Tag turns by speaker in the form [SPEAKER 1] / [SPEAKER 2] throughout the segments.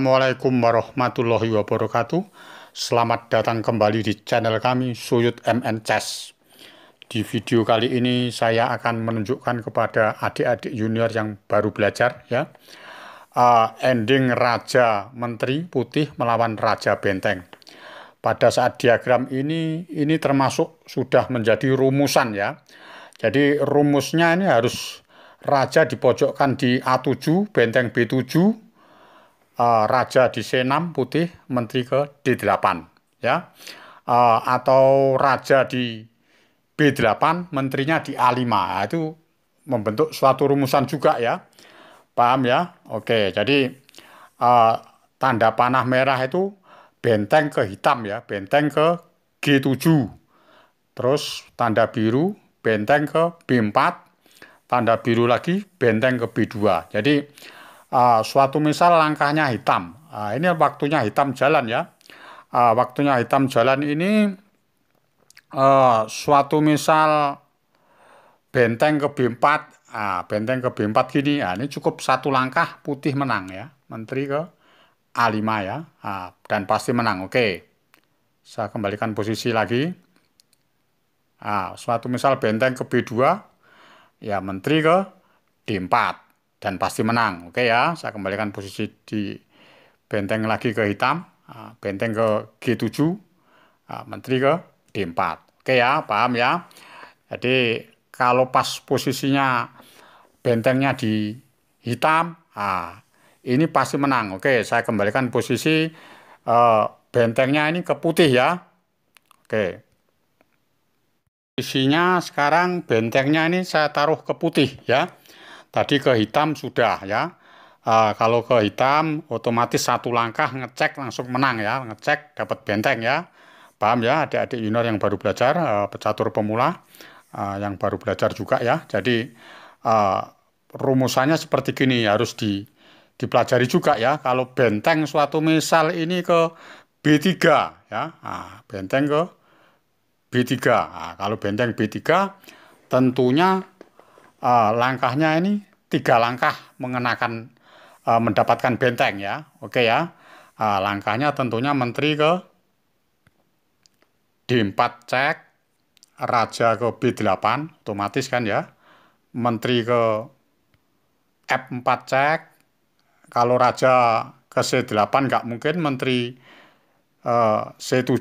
[SPEAKER 1] Assalamualaikum warahmatullahi wabarakatuh. Selamat datang kembali di channel kami Suyut MN Chess. Di video kali ini saya akan menunjukkan kepada adik-adik junior yang baru belajar ya, ending Raja Menteri Putih melawan Raja Benteng. Pada saat diagram ini termasuk sudah menjadi rumusan ya. Jadi rumusnya ini harus Raja dipojokkan di A7, benteng B7, Raja di C6 putih, menteri ke D8 ya, atau Raja di B8, menterinya di A5. Nah, itu membentuk suatu rumusan juga ya, paham ya? Oke, jadi tanda panah merah itu benteng ke hitam ya, benteng ke G7, terus tanda biru benteng ke B4, tanda biru lagi benteng ke B2. Jadi suatu misal langkahnya hitam, ini waktunya hitam jalan ya. Waktunya hitam jalan ini suatu misal benteng ke B4, benteng ke B4 gini, ini cukup satu langkah putih menang ya, menteri ke A5 ya, dan pasti menang. Oke, saya kembalikan posisi lagi. Suatu misal benteng ke B2 ya, menteri ke D4 dan pasti menang. Oke ya, saya kembalikan posisi di benteng lagi ke hitam, benteng ke G7, menteri ke D4. Oke ya, paham ya? Jadi kalau pas posisinya bentengnya di hitam, ini pasti menang. Oke, saya kembalikan posisi bentengnya ini ke putih ya. Oke, posisinya sekarang bentengnya ini saya taruh ke putih ya. Tadi ke hitam sudah ya. Kalau ke hitam otomatis satu langkah ngecek langsung menang ya, ngecek dapat benteng ya. Paham ya adik-adik junior yang baru belajar, pecatur pemula yang baru belajar juga ya. Jadi rumusannya seperti gini, harus dipelajari juga ya. Kalau benteng suatu misal ini ke B3 ya, benteng ke B3. Kalau benteng B3 tentunya langkahnya ini 3 langkah mengenakan mendapatkan benteng ya. Oke ya. Langkahnya tentunya menteri ke D4 cek, raja ke B8 otomatis kan ya. Menteri ke F4 cek. Kalau raja ke C8 nggak mungkin, menteri C7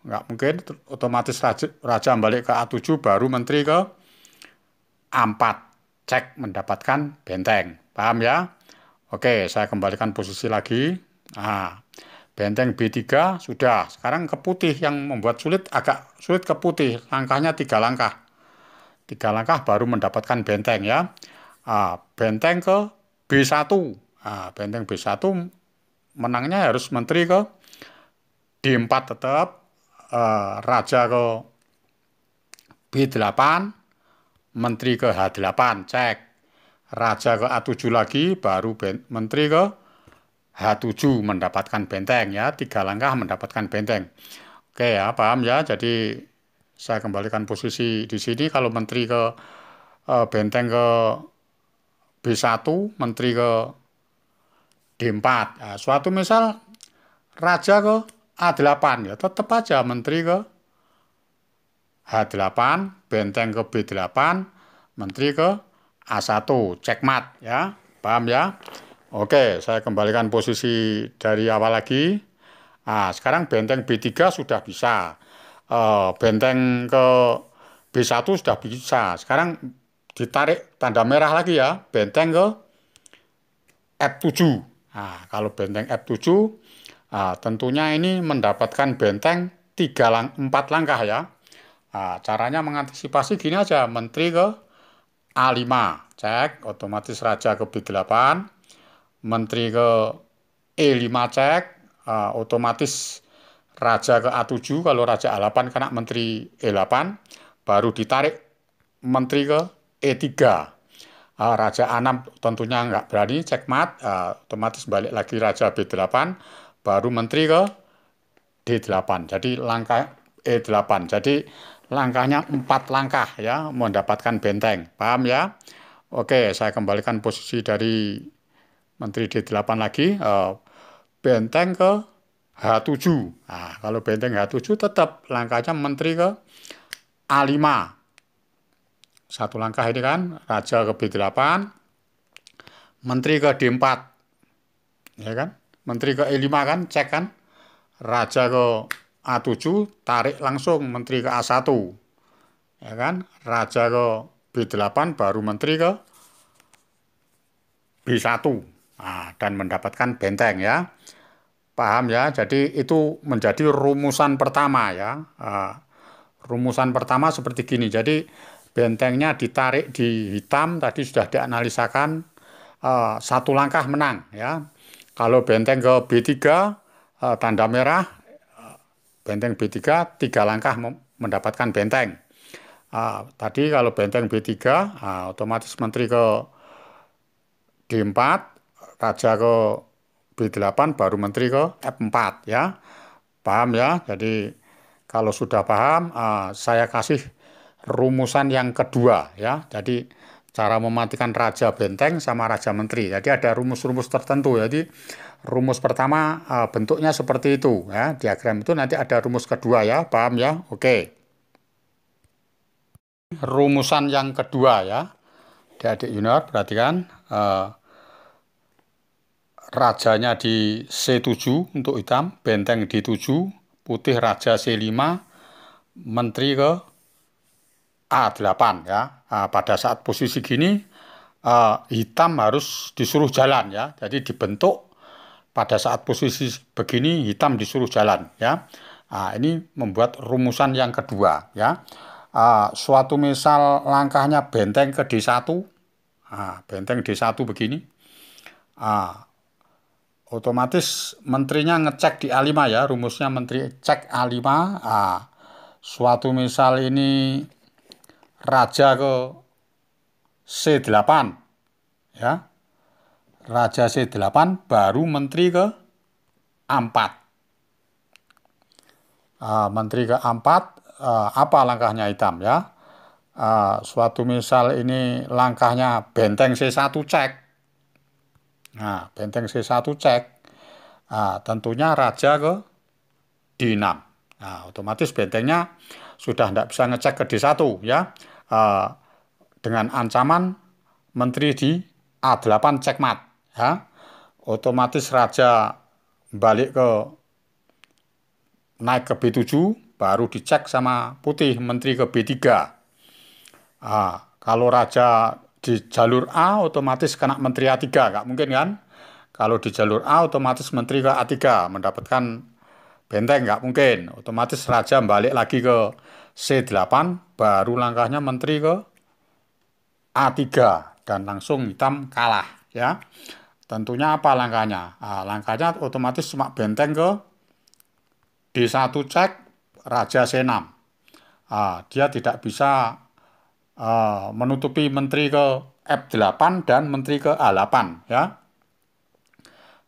[SPEAKER 1] nggak mungkin, otomatis raja balik ke A7, baru menteri ke A4 cek mendapatkan benteng. Paham ya? Oke, saya kembalikan posisi lagi. Benteng B3 sudah. Sekarang ke putih yang membuat sulit, agak sulit ke putih. Langkahnya 3 langkah. 3 langkah baru mendapatkan benteng ya. Benteng ke B1. Benteng B1 menangnya harus menteri ke D4 tetap. Raja ke B8. Menteri ke H8 cek, raja ke A7 lagi, baru menteri ke H7 mendapatkan benteng ya, 3 langkah mendapatkan benteng. Oke ya, paham ya? Jadi saya kembalikan posisi di sini. Kalau menteri ke benteng ke B1, menteri ke D4. Suatu misal raja ke A8 ya, tetap aja menteri ke H8, benteng ke B8, menteri ke A1, cekmat ya, paham ya? Oke, saya kembalikan posisi dari awal lagi. Sekarang benteng B3 sudah bisa, benteng ke B1 sudah bisa. Sekarang ditarik tanda merah lagi ya, benteng ke F7. Kalau benteng F7, tentunya ini mendapatkan benteng 4 langkah ya. Caranya mengantisipasi gini aja, menteri ke A5 cek, otomatis raja ke B8, menteri ke E5 cek, otomatis raja ke A7, kalau raja A8 kena menteri E8, baru ditarik menteri ke E3. Raja A6 tentunya nggak berani, cekmat, otomatis balik lagi raja B8, baru menteri ke D8. Jadi langkah E8. Jadi langkahnya 4 langkah ya mendapatkan benteng. Paham ya? Oke, saya kembalikan posisi dari menteri D8 lagi. benteng ke H7. Nah, kalau benteng H7 tetap langkahnya menteri ke A5. Satu langkah ini kan, raja ke B8, menteri ke D4. Ya kan? Menteri ke E5 kan, cek kan? Raja ke A7, tarik langsung menteri ke A1. Ya kan? Raja ke B8, baru menteri ke B1. Nah, dan mendapatkan benteng ya. Paham ya? Jadi itu menjadi rumusan pertama ya. Rumusan pertama seperti gini. Jadi bentengnya ditarik di hitam tadi sudah dianalisakan, satu langkah menang ya. Kalau benteng ke B3, tanda merah, benteng B3 tiga langkah mendapatkan benteng. Tadi kalau benteng B3, otomatis menteri ke D4, raja ke B8, baru menteri ke F4 ya. Paham ya? Jadi kalau sudah paham, saya kasih rumusan yang kedua ya. Jadi cara mematikan raja benteng sama raja menteri. Jadi ada rumus-rumus tertentu. Jadi rumus pertama bentuknya seperti itu ya. Diagram itu nanti ada rumus kedua ya. Paham ya? Oke. Rumusan yang kedua ya. Adik-adik junior perhatikan, rajanya di C7 untuk hitam, benteng D7, putih raja C5, menteri ke A8 ya. Pada saat posisi gini, hitam harus disuruh jalan ya. Jadi dibentuk pada saat posisi begini, hitam disuruh jalan ya. Ini membuat rumusan yang kedua ya. Suatu misal langkahnya benteng ke D1, benteng D1 begini, otomatis menterinya ngecek di A5 ya. Rumusnya menteri cek A5. Suatu misal ini raja ke C8 ya. Raja C8 baru menteri ke A4. Menteri ke A4, apa langkahnya hitam ya. Suatu misal ini langkahnya benteng C1 cek. Nah, benteng C1 cek. Tentunya raja ke D6. Nah, otomatis bentengnya sudah tidak bisa ngecek ke D1 ya. Dengan ancaman menteri di A8 cekmat ya. Otomatis raja balik ke naik ke B7, baru dicek sama putih menteri ke B3. Kalau raja di jalur A otomatis kena menteri A3, nggak mungkin kan? Kalau di jalur A otomatis menteri ke A3 mendapatkan benteng, nggak mungkin. Otomatis raja balik lagi ke C8, baru langkahnya menteri ke A3 dan langsung hitam kalah ya. Tentunya apa langkahnya? Langkahnya otomatis cuma benteng ke D1 cek, raja C6. Dia tidak bisa menutupi menteri ke F8 dan menteri ke A8 ya.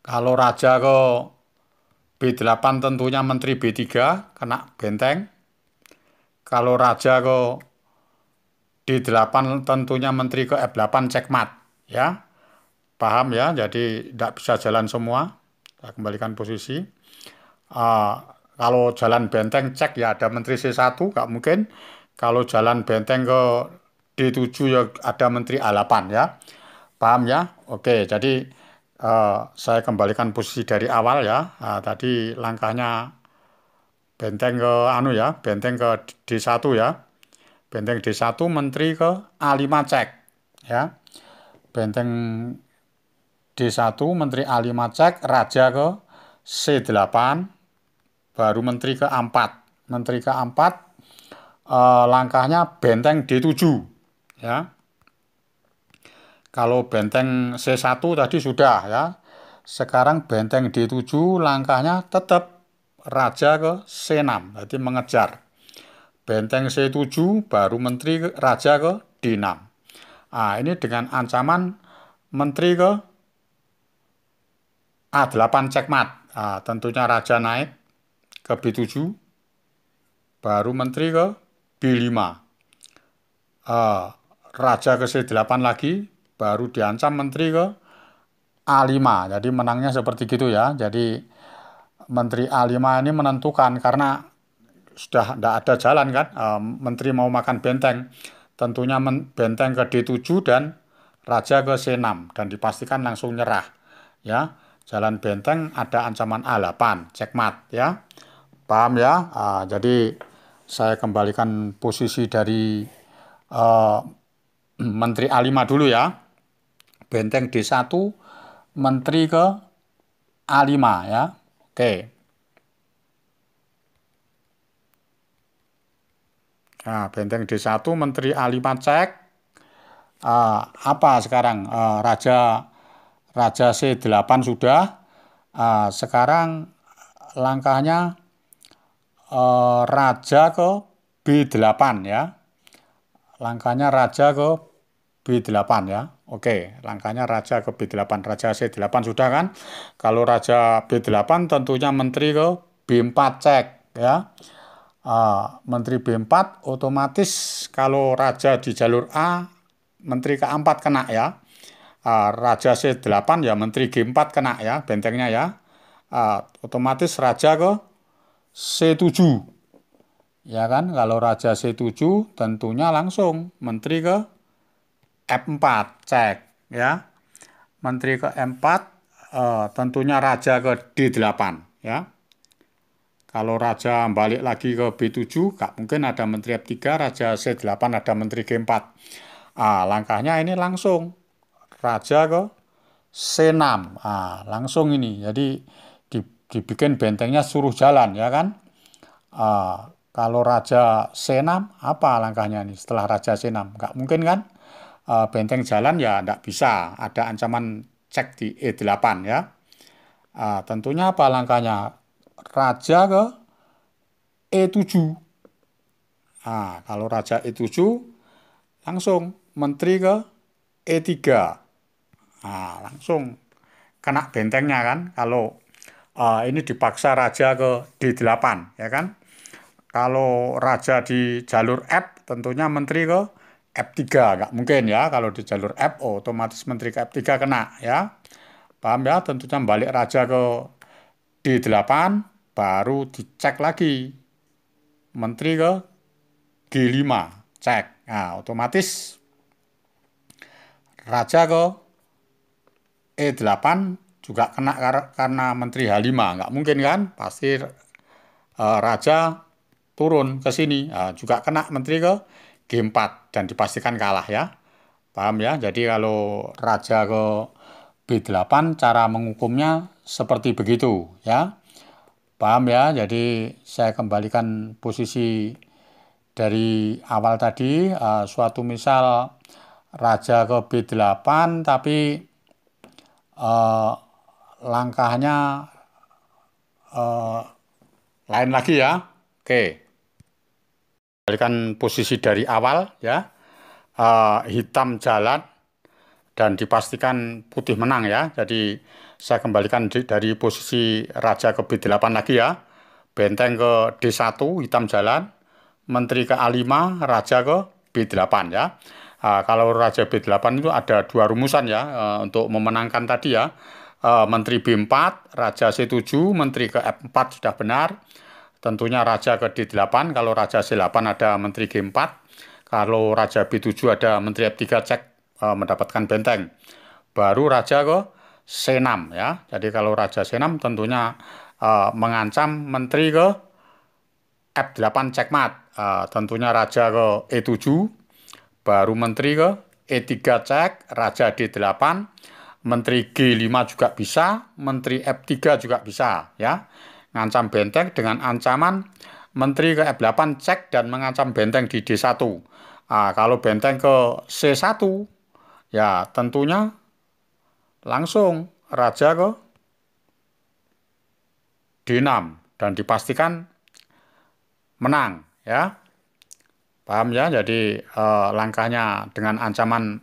[SPEAKER 1] Kalau raja ke B8 tentunya menteri B3 kena benteng. Kalau raja ke D8 tentunya menteri ke F8 cekmat ya. Paham ya? Jadi tidak bisa jalan semua. Kita kembalikan posisi. Kalau jalan benteng cek ya ada menteri C1, nggak mungkin. Kalau jalan benteng ke D7 ya ada menteri A8 ya. Paham ya? Oke, jadi saya kembalikan posisi dari awal ya. Tadi langkahnya benteng ke benteng ke D1 ya. Benteng D1 menteri ke A5 cek ya. Benteng D1 menteri A5 cek, raja ke C8, baru menteri ke A4. Menteri ke A4, langkahnya benteng D7 ya. Kalau benteng C1 tadi sudah ya. Sekarang benteng D7 langkahnya tetap raja ke C6, berarti mengejar. Benteng C7 baru menteri ke raja ke D6. Ini dengan ancaman menteri ke A8 cekmat. Tentunya raja naik ke B7, baru menteri ke B5. Raja ke C8 lagi, baru diancam menteri ke A5. Jadi menangnya seperti gitu ya. Jadi Menteri A5 ini menentukan karena sudah tidak ada jalan kan. Menteri mau makan benteng. Tentunya benteng ke D7 dan raja ke C6 dan dipastikan langsung nyerah. Ya, jalan benteng ada ancaman A8, checkmate ya. Paham ya? Jadi saya kembalikan posisi dari uh, Menteri A5 dulu ya. Benteng D1, Menteri ke A5 ya. Oke. Nah, benteng D1, Menteri A5 cek. Apa sekarang? Raja C8 sudah. Sekarang langkahnya Raja ke B8 ya. Langkahnya Raja ke B8 ya. Oke, langkahnya Raja ke B8. Raja C8 sudah kan. Kalau Raja B8 tentunya Menteri ke B4 cek ya. Menteri B4 otomatis kalau Raja di jalur A, Menteri ke-4 kena ya. Raja C8 ya Menteri G4 kena ya bentengnya ya. Otomatis Raja ke C7 ya kan. Kalau Raja C7 tentunya langsung Menteri ke F4 cek ya. Menteri ke M4 tentunya Raja ke D8 ya. Kalau Raja balik lagi ke B7, gak mungkin ada Menteri F3, Raja C8 ada Menteri G4. Langkahnya ini langsung Raja ke C6. Langsung ini. Jadi dibikin bentengnya suruh jalan ya kan. Kalau Raja C6 apa langkahnya nih setelah Raja C6? Gak mungkin kan. Benteng jalan ya nggak bisa. Ada ancaman cek di E8 ya. Tentunya apa langkahnya? Raja ke E7. Kalau Raja E7 langsung Menteri ke E3. Langsung kena bentengnya kan. Kalau ini dipaksa Raja ke D8 ya kan. Kalau Raja di jalur F tentunya Menteri ke F3. Nggak mungkin ya. Kalau di jalur F otomatis Menteri ke F3 kena ya. Paham ya? Tentunya balik Raja ke D8 baru dicek lagi Menteri ke G5 cek. Otomatis Raja ke E8 juga kena karena Menteri H5. Nggak mungkin kan? Pasti Raja turun ke sini. Juga kena Menteri ke G4 dan dipastikan kalah ya. Paham ya? Jadi kalau Raja ke B8 cara menghukumnya seperti begitu ya. Paham ya? Jadi saya kembalikan posisi dari awal tadi. Suatu misal Raja ke B8 tapi langkahnya lain lagi ya. Oke. Kembalikan posisi dari awal ya. Hitam jalan dan dipastikan putih menang ya. Jadi saya kembalikan dari posisi Raja ke B8 lagi ya. Benteng ke D1 hitam jalan. Menteri ke A5, Raja ke B8 ya. Kalau Raja B8 itu ada dua rumusan ya untuk memenangkan tadi ya. Menteri B4, Raja C7, Menteri ke F4 sudah benar. Tentunya Raja ke D8, kalau Raja C8 ada Menteri G4. Kalau Raja B7 ada Menteri F3 cek mendapatkan benteng. Baru Raja ke C6 ya. Jadi kalau Raja C6 tentunya mengancam Menteri ke F8 checkmate. Tentunya Raja ke E7. Baru Menteri ke E3 cek. Raja D8. Menteri G5 juga bisa. Menteri F3 juga bisa ya. Ngancam benteng dengan ancaman Menteri ke F8 cek dan mengancam benteng di D1. Kalau benteng ke C1 ya tentunya langsung Raja ke D6 dan dipastikan menang ya. Paham ya? Jadi langkahnya dengan ancaman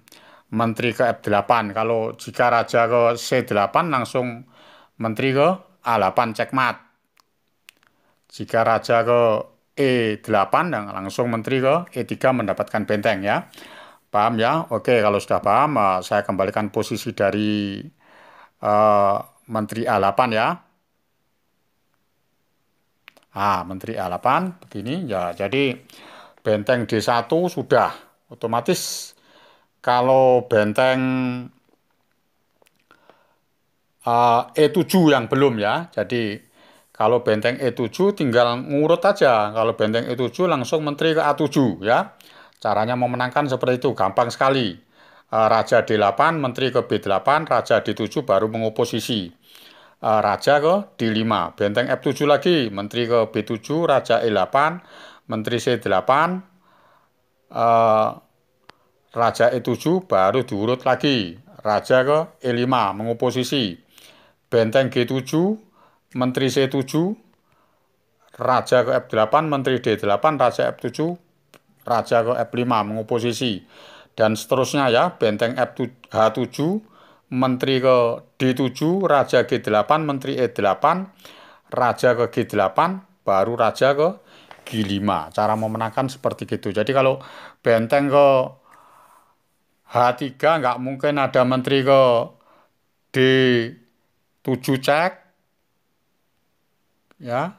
[SPEAKER 1] Menteri ke F8. Kalau jika Raja ke C8 langsung Menteri ke A8 checkmate. Jika Raja ke E8 dan langsung Menteri ke E3 mendapatkan benteng ya. Paham ya? Oke, kalau sudah paham saya kembalikan posisi dari Menteri A8 ya. Menteri A8 begini ya. Jadi benteng D1 sudah otomatis. Kalau benteng E7 yang belum ya. Jadi kalau benteng E7 tinggal ngurut aja. Kalau benteng E7 langsung menteri ke A7 ya. Caranya memenangkan seperti itu, gampang sekali. Raja D8, menteri ke B8, raja D7 baru mengoposisi. Raja ke D5, benteng F7 lagi, menteri ke B7, raja E8, menteri C8, eh, raja E7 baru diurut lagi, raja ke E5 mengoposisi. Benteng G7, menteri C7, raja ke F8, menteri D8, raja F7, raja ke F5 mengoposisi. Dan seterusnya ya, benteng H7, menteri ke D7, raja G8, menteri E8, raja ke G8, baru raja ke G5. Cara memenangkan seperti itu. Jadi kalau benteng ke H3 nggak mungkin ada menteri ke D7 cek ya.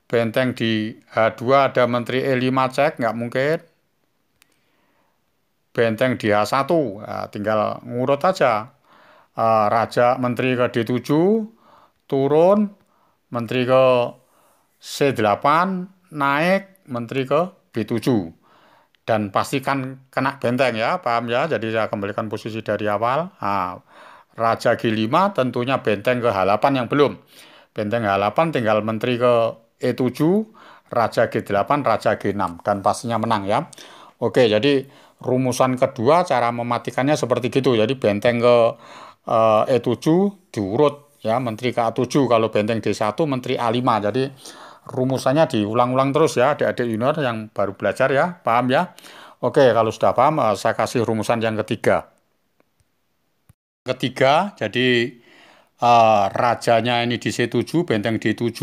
[SPEAKER 1] Benteng di H2 ada menteri E5 cek, nggak mungkin. Benteng di H1, nah, tinggal ngurut aja. Raja menteri ke D7, turun, menteri ke C8, naik, menteri ke B7. Dan pastikan kena benteng ya, paham ya? Jadi saya kembalikan posisi dari awal. Raja G5 tentunya benteng ke H8 yang belum. Benteng H8 tinggal menteri ke E7, raja G8, raja G6. Dan pastinya menang ya. Oke, jadi rumusan kedua cara mematikannya seperti gitu. Jadi benteng ke E7 diurut ya, menteri ke A7. Kalau benteng D1 menteri A5. Jadi rumusannya diulang-ulang terus ya, adik-adik junior yang baru belajar ya, paham ya? Oke, kalau sudah paham, saya kasih rumusan yang ketiga. Ketiga, jadi rajanya ini di C7, benteng D7,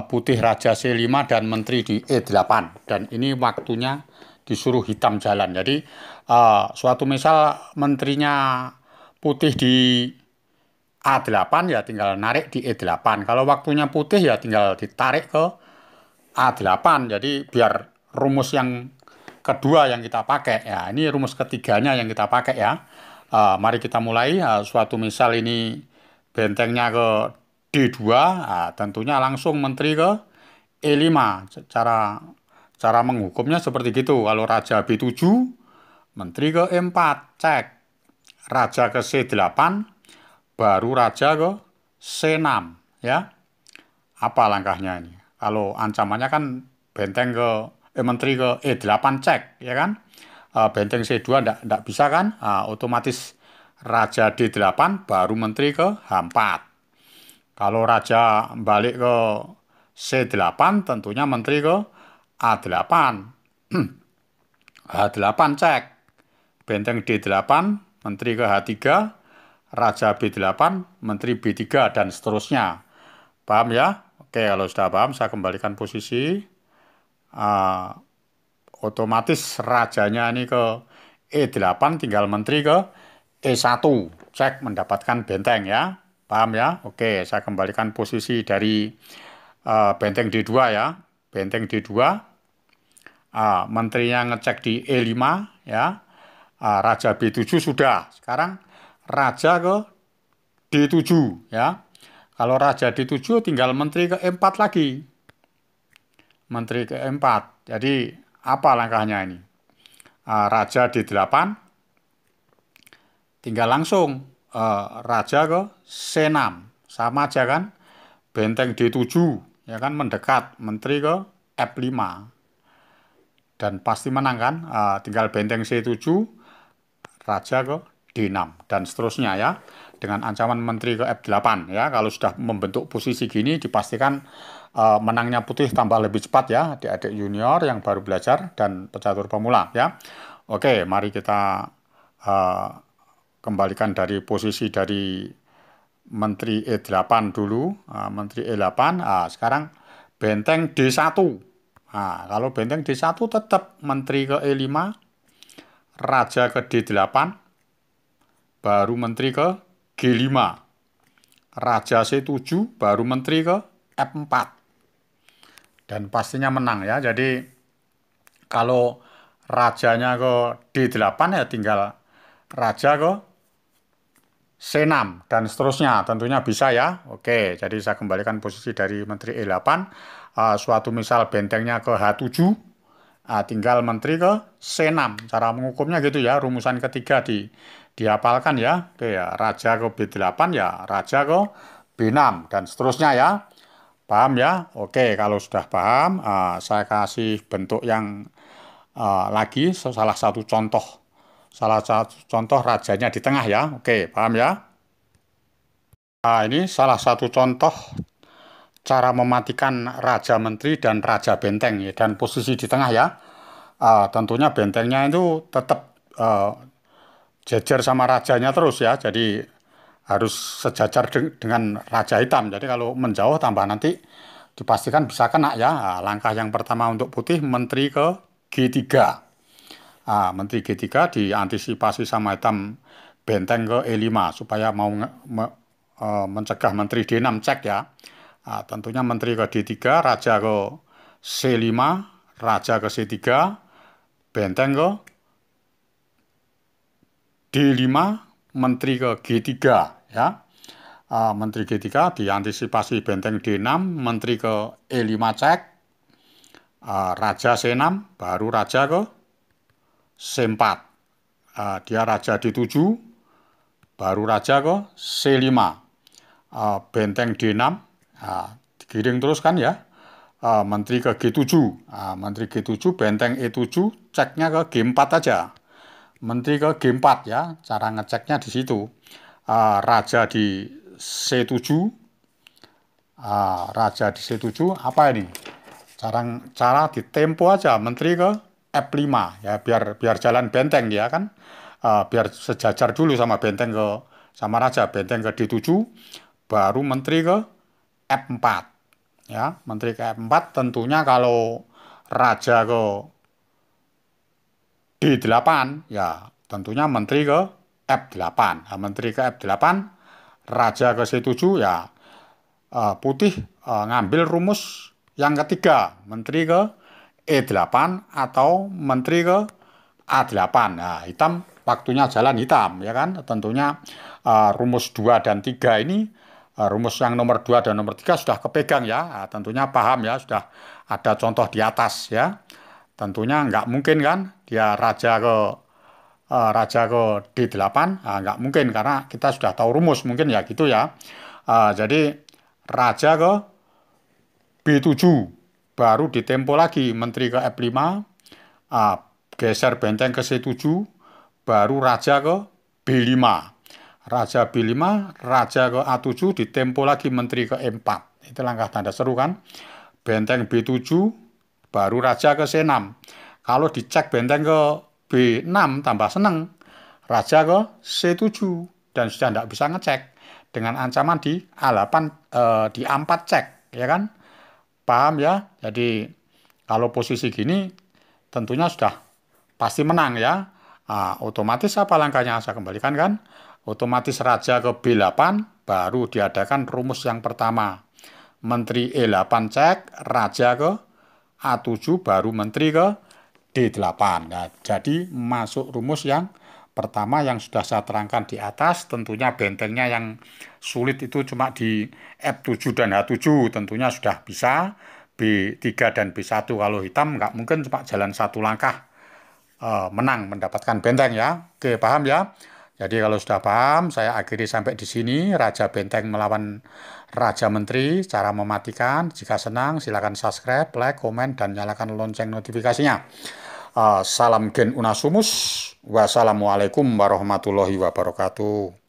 [SPEAKER 1] putih raja C5 dan menteri di E8. Dan ini waktunya disuruh hitam jalan. Jadi suatu misal menterinya putih di A8 ya tinggal narik di E8. Kalau waktunya putih ya tinggal ditarik ke A8. Jadi biar rumus yang kedua yang kita pakai ya. Ini rumus ketiganya yang kita pakai ya. Mari kita mulai. Suatu misal ini bentengnya ke D2, tentunya langsung menteri ke E5. Cara menghukumnya seperti gitu. Kalau raja B7, menteri ke E4, cek. Raja ke C8, baru raja ke C6 ya. Apa langkahnya ini? Kalau ancamannya kan benteng ke menteri ke E8 cek ya kan. Benteng C2 ndak bisa kan? Otomatis raja D8 baru menteri ke H4. Kalau raja balik ke C8 tentunya menteri ke A8. H8 cek. Benteng D8 menteri ke H3, raja B8, menteri B3 dan seterusnya. Paham ya? Oke, kalau sudah paham saya kembalikan posisi. Otomatis rajanya ini ke E8 tinggal menteri ke E1. Cek mendapatkan benteng ya. Paham ya? Oke, saya kembalikan posisi dari benteng D2 ya. Benteng D2. Menterinya ngecek di E5 ya. Raja B7 sudah. Sekarang raja ke D7 ya. Kalau raja D7 tinggal menteri ke E4 lagi. Menteri ke E4. Jadi apa langkahnya ini? Raja D8 tinggal langsung raja ke C6. Sama aja kan? Benteng D7 ya kan mendekat, menteri ke F5. Dan pasti menang kan? Tinggal benteng C7, raja ke D6 dan seterusnya ya, dengan ancaman menteri ke F8 ya. Kalau sudah membentuk posisi gini dipastikan menangnya putih tambah lebih cepat ya, adik-adik junior yang baru belajar dan pecatur pemula ya. Oke, mari kita kembalikan dari posisi dari menteri E8 dulu. Menteri E8 sekarang benteng D1. Kalau benteng D1 tetap menteri ke E5, raja ke D8, baru menteri ke G5. Raja C7 baru menteri ke F4. Dan pastinya menang ya. Jadi kalau rajanya ke D8 ya tinggal raja ke C6 dan seterusnya, tentunya bisa ya. Oke, jadi saya kembalikan posisi dari menteri E8. Suatu misal bentengnya ke H7, tinggal menteri ke C6. Cara mengukurnya gitu ya, rumusan ketiga dihafalkan ya. Oke ya, raja ke B8 ya, raja ke B6 dan seterusnya ya. Paham ya? Oke, kalau sudah paham, saya kasih bentuk yang lagi salah satu contoh rajanya di tengah ya. Oke, paham ya? Ini salah satu contoh cara mematikan raja menteri dan raja benteng ya, dan posisi di tengah ya. Tentunya bentengnya itu tetap jejer sama rajanya terus ya. Jadi harus sejajar dengan raja hitam. Jadi kalau menjauh tambah nanti dipastikan bisa kena ya. Langkah yang pertama untuk putih menteri ke G3. Menteri G3 diantisipasi sama hitam benteng ke E5 supaya mau mencegah menteri D6 cek ya. Tentunya menteri ke D3, raja ke C5, raja ke C3, benteng ke D5, menteri ke G3 ya. Menteri G3 diantisipasi benteng D6, menteri ke E5 cek, raja C6, baru raja ke C4. Dia raja D7, baru raja ke C5. Benteng D6, digiring terus kan ya. Menteri ke G7. Menteri G7, benteng E7, ceknya ke G4 aja. Menteri ke G4 ya, cara ngeceknya di situ. Raja di C7, raja di C7, apa ini? Cara ditempo aja, menteri ke F5 ya, biar jalan benteng dia kan, biar sejajar dulu sama benteng sama raja, benteng ke D7, baru menteri ke F4 ya. Menteri ke F4 tentunya kalau raja ke D8 ya tentunya menteri ke F8. Menteri ke F8, raja ke C7 ya, putih ngambil rumus yang ketiga, menteri ke E8 atau menteri ke A8. Nah, hitam waktunya jalan hitam ya kan. Tentunya rumus 2 dan 3 ini, rumus yang nomor 2 dan nomor 3 sudah kepegang ya. Tentunya paham ya, sudah ada contoh di atas ya. Tentunya nggak mungkin kan dia raja ke D8, nggak mungkin karena kita sudah tahu rumus mungkin ya gitu ya. Jadi raja ke B7 baru ditempo lagi menteri ke F5, geser benteng ke C7, baru raja ke B5. Raja B5, raja ke A7, ditempo lagi menteri ke E4. Itu langkah tanda seru kan. Benteng B7, baru raja ke C6. Kalau dicek benteng ke B6 tambah seneng. Raja ke C7 dan sudah tidak bisa ngecek. Dengan ancaman di A8, di A4 cek, ya kan? Paham ya? Jadi kalau posisi gini tentunya sudah pasti menang ya. Otomatis apa langkahnya saya kembalikan kan? Otomatis raja ke B8 baru diadakan rumus yang pertama. Menteri E8 cek, raja ke A7 baru menteri ke D8. Nah, jadi masuk rumus yang pertama yang sudah saya terangkan di atas. Tentunya bentengnya yang sulit itu cuma di F7 dan H7. Tentunya sudah bisa B3 dan B1. Kalau hitam nggak mungkin cuma jalan satu langkah menang mendapatkan benteng ya. Oke, paham ya? Jadi kalau sudah paham, saya akhiri sampai di sini. Raja benteng melawan raja menteri, cara mematikan. Jika senang, silakan subscribe, like, komen, dan nyalakan lonceng notifikasinya. Salam Gen Unasumus. Wassalamualaikum warahmatullahi wabarakatuh.